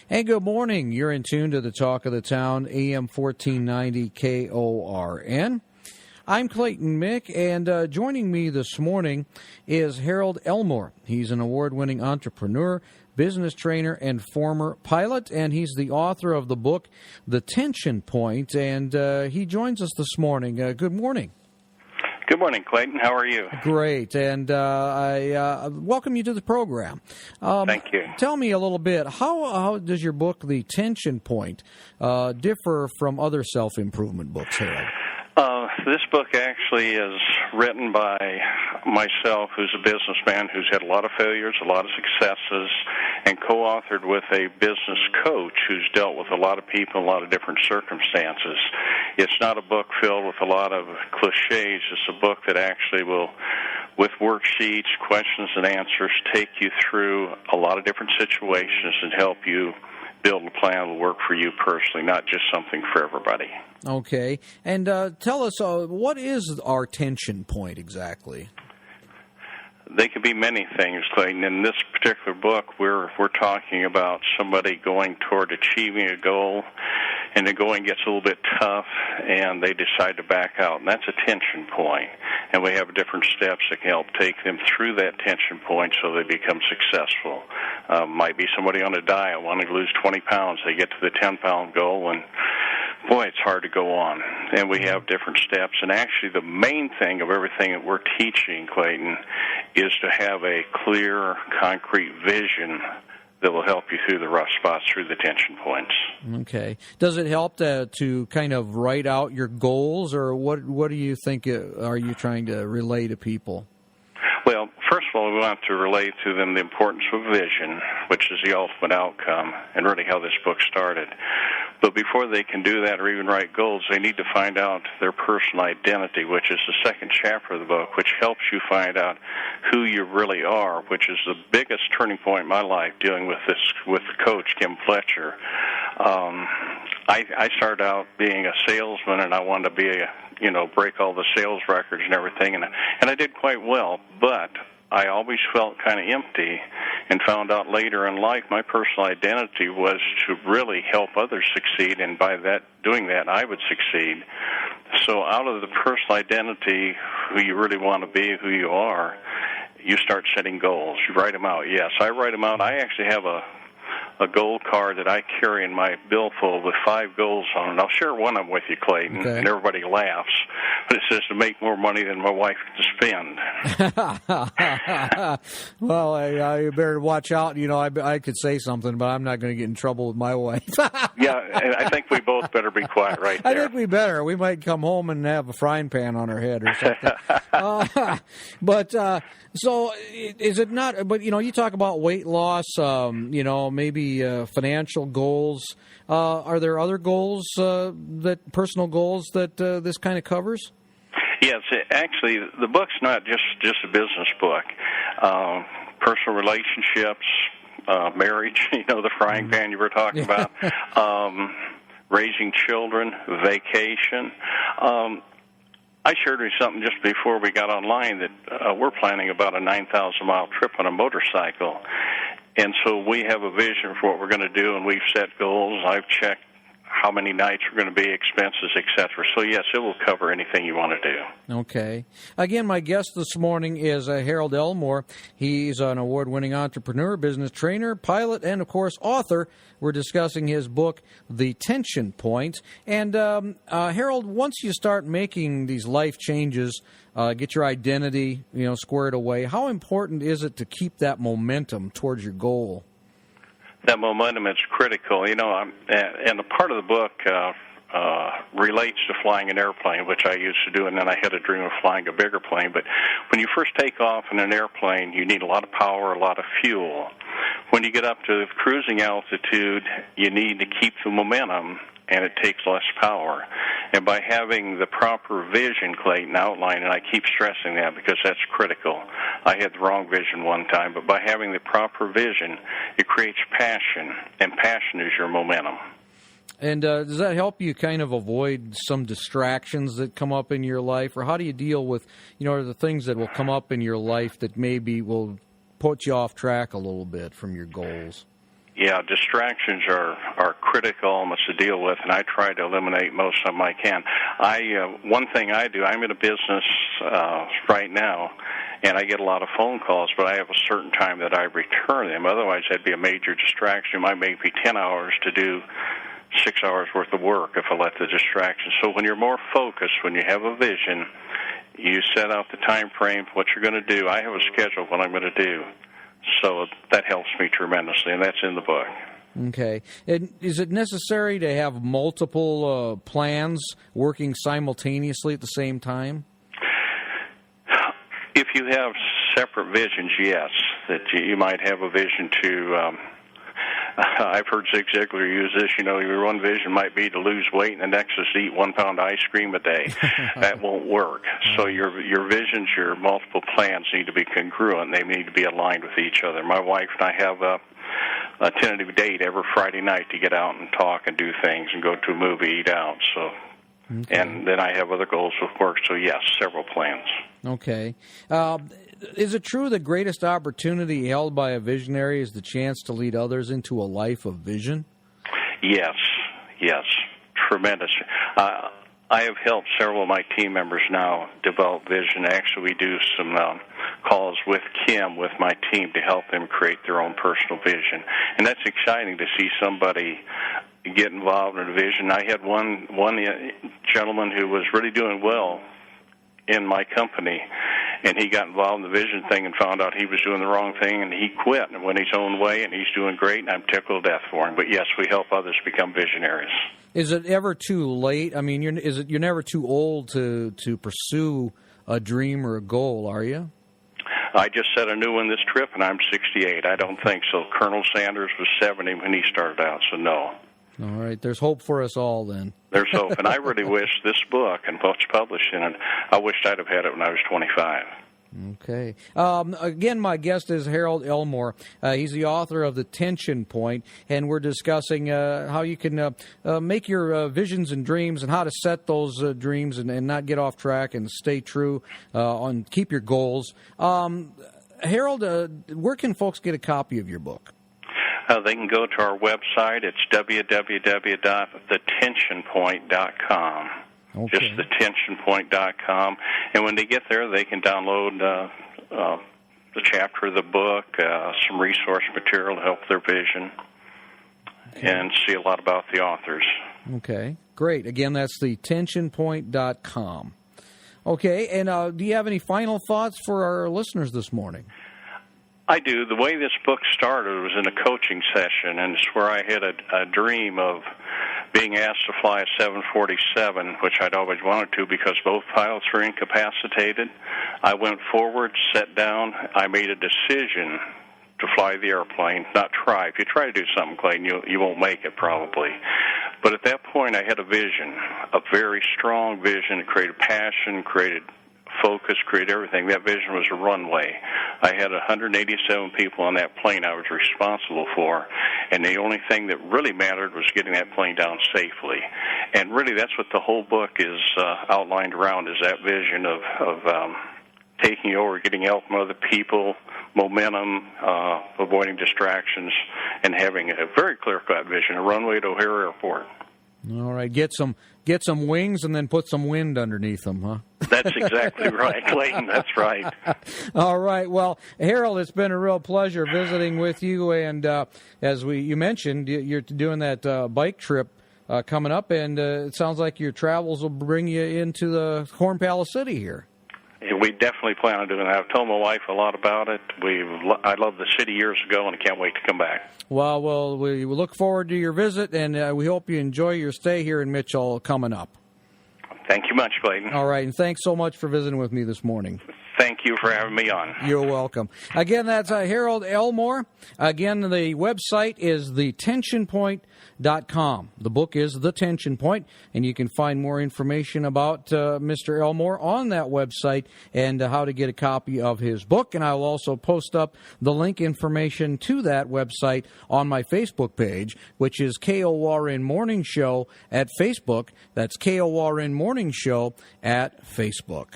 Hey, good morning. You're in tune to the Talk of the Town, AM 1490 KORN. I'm Clayton Mick, and joining me this morning is Harold Elmore. He's an award-winning entrepreneur, business trainer, and former pilot, and he's the author of the book, The Tension Point, and he joins us this morning. Good morning. Good morning, Clayton. How are you? Great, and I welcome you to the program. Thank you. Tell me a little bit, how does your book, The Tension Point, differ from other self-improvement books, Harold? This book actually is written by myself, who's a businessman who's had a lot of failures, a lot of successes, and co-authored with a business coach who's dealt with a lot of people in a lot of different circumstances. It's not a book filled with a lot of cliches. It's a book that actually will, with worksheets, questions, and answers, take you through a lot of different situations and help you build a plan that will work for you personally, not just something for everybody. Okay. And tell us, what is our tension point exactly? They could be many things, Clayton. In this particular book, we're talking about somebody going toward achieving a goal, and the going gets a little bit tough, and they decide to back out, and that's a tension point. And we have different steps that can help take them through that tension point so they become successful. Might be somebody on a diet wanting to lose 20 pounds. They get to the 10-pound goal, and boy, it's hard to go on. And we have different steps. And actually the main thing of everything that we're teaching, Clayton, is to have a clear, concrete vision that will help you through the rough spots, through the tension points. Okay. Does it help to kind of write out your goals, or what do you think are you trying to relay to people? Well, first of all, we want to relay to them the importance of vision, which is the ultimate outcome, and really how this book started. But before they can do that or even write goals, they need to find out their personal identity, which is the second chapter of the book, which helps you find out who you really are, which is the biggest turning point in my life dealing with this with the coach, Kim Fletcher. I started out being a salesman, and I wanted to be break all the sales records and everything, and I did quite well, but I always felt kind of empty, and found out later in life my personal identity was to really help others succeed, and by doing that, I would succeed. So out of the personal identity, who you really want to be, who you are, you start setting goals. You write them out. Yes, I write them out. I actually have a goal card that I carry in my billfold with 5 goals on it. I'll share one of them with you, Clayton, okay. And everybody laughs. But it says to make more money than my wife can spend. Well, I better watch out. I could say something, but I'm not going to get in trouble with my wife. Yeah, I think we both better be quiet right there. I think we better. We might come home and have a frying pan on our head or something. So is it not? But you talk about weight loss. Maybe financial goals. Are there other goals, personal goals that this kind of covers? Yes, actually, the book's not just a business book. Personal relationships, marriage, the frying pan you were talking about, raising children, vacation. I shared with you something just before we got online that we're planning about a 9,000-mile trip on a motorcycle. And so we have a vision for what we're going to do, and we've set goals. I've checked how many nights are going to be, expenses, etc. So, yes, it will cover anything you want to do. Okay. Again, my guest this morning is Harold Elmore. He's an award-winning entrepreneur, business trainer, pilot, and, of course, author. We're discussing his book, The Tension Point. And, Harold, once you start making these life changes, get your identity, squared away, how important is it to keep that momentum towards your goal? That momentum is critical. And a part of the book relates to flying an airplane, which I used to do, and then I had a dream of flying a bigger plane. But when you first take off in an airplane, you need a lot of power, a lot of fuel. When you get up to cruising altitude, you need to keep the momentum, and it takes less power. And by having the proper vision, Clayton outlined, and I keep stressing that because that's critical. I had the wrong vision one time, but by having the proper vision, it creates passion, and passion is your momentum. And does that help you kind of avoid some distractions that come up in your life? Or how do you deal with, the things that will come up in your life that maybe will put you off track a little bit from your goals? Yeah, distractions are critical elements to deal with, and I try to eliminate most of them I can. One thing I do, I'm in a business right now, and I get a lot of phone calls, but I have a certain time that I return them. Otherwise, that'd be a major distraction. It might make me 10 hours to do 6 hours worth of work if I let the distraction. So when you're more focused, when you have a vision, you set out the time frame, what you're going to do. I have a schedule of what I'm going to do. So that helps me tremendously, and that's in the book. Okay. And is it necessary to have multiple plans working simultaneously at the same time? If you have separate visions, yes. That you might have a vision to... I've heard Zig Ziglar use this, your one vision might be to lose weight and the next is to eat 1 pound of ice cream a day. That won't work. So your visions, your multiple plans need to be congruent. They need to be aligned with each other. My wife and I have a tentative date every Friday night to get out and talk and do things and go to a movie, eat out. So, okay. And then I have other goals with work. So, yes, several plans. Okay. Is it true the greatest opportunity held by a visionary is the chance to lead others into a life of vision? Yes, tremendous. I have helped several of my team members now develop vision. Actually, we do some calls with Kim, with my team, to help them create their own personal vision. And that's exciting to see somebody get involved in a vision. I had one gentleman who was really doing well in my company, and he got involved in the vision thing and found out he was doing the wrong thing, and he quit and went his own way, and he's doing great, and I'm tickled to death for him. But yes, we help others become visionaries. Is it ever too late? I mean, you're never too old to pursue a dream or a goal, are you? I just set a new one this trip, and I'm 68. I don't think so. Colonel Sanders was 70 when he started out, so no. All right, there's hope for us all then. There's hope, and I really wish this book and what's published in it, I wished I'd have had it when I was 25. Okay. Again, my guest is Harold Elmore. He's the author of The Tension Point, and we're discussing how you can make your visions and dreams and how to set those dreams and not get off track and stay true and keep your goals. Harold, where can folks get a copy of your book? They can go to our website. It's www.thetensionpoint.com. Okay. Just thetensionpoint.com. And when they get there, they can download the chapter of the book, some resource material to help their vision, and see a lot about the authors. Okay, great. Again, that's thetensionpoint.com. Okay, and do you have any final thoughts for our listeners this morning? I do. The way this book started was in a coaching session, and it's where I had a dream of being asked to fly a 747, which I'd always wanted to because both pilots were incapacitated. I went forward, sat down. I made a decision to fly the airplane, not try. If you try to do something, Clayton, you won't make it probably. But at that point, I had a vision, a very strong vision. It created passion, created focus, create everything. That vision was a runway. I had 187 people on that plane I was responsible for, and the only thing that really mattered was getting that plane down safely. And really, that's what the whole book is outlined around, is that vision of taking over, getting help from other people, momentum, avoiding distractions, and having a very clear-cut vision, a runway to O'Hare Airport. All right, get some wings and then put some wind underneath them, huh? That's exactly right, Clayton. That's right. All right. Well, Harold, it's been a real pleasure visiting with you. And as you mentioned, you're doing that bike trip coming up, and it sounds like your travels will bring you into the Corn Palace City here. We definitely plan on doing that. I've told my wife a lot about it. I loved the city years ago, and I can't wait to come back. Well, we look forward to your visit, and we hope you enjoy your stay here in Mitchell coming up. Thank you much, Clayton. All right, and thanks so much for visiting with me this morning. Thank you for having me on. You're welcome. Again, that's Harold Elmore. Again, the website is thetensionpoint.com. The book is The Tension Point, and you can find more information about Mr. Elmore on that website and how to get a copy of his book. And I will also post up the link information to that website on my Facebook page, which is KORN Morning Show at Facebook. That's KORN Morning Show at Facebook.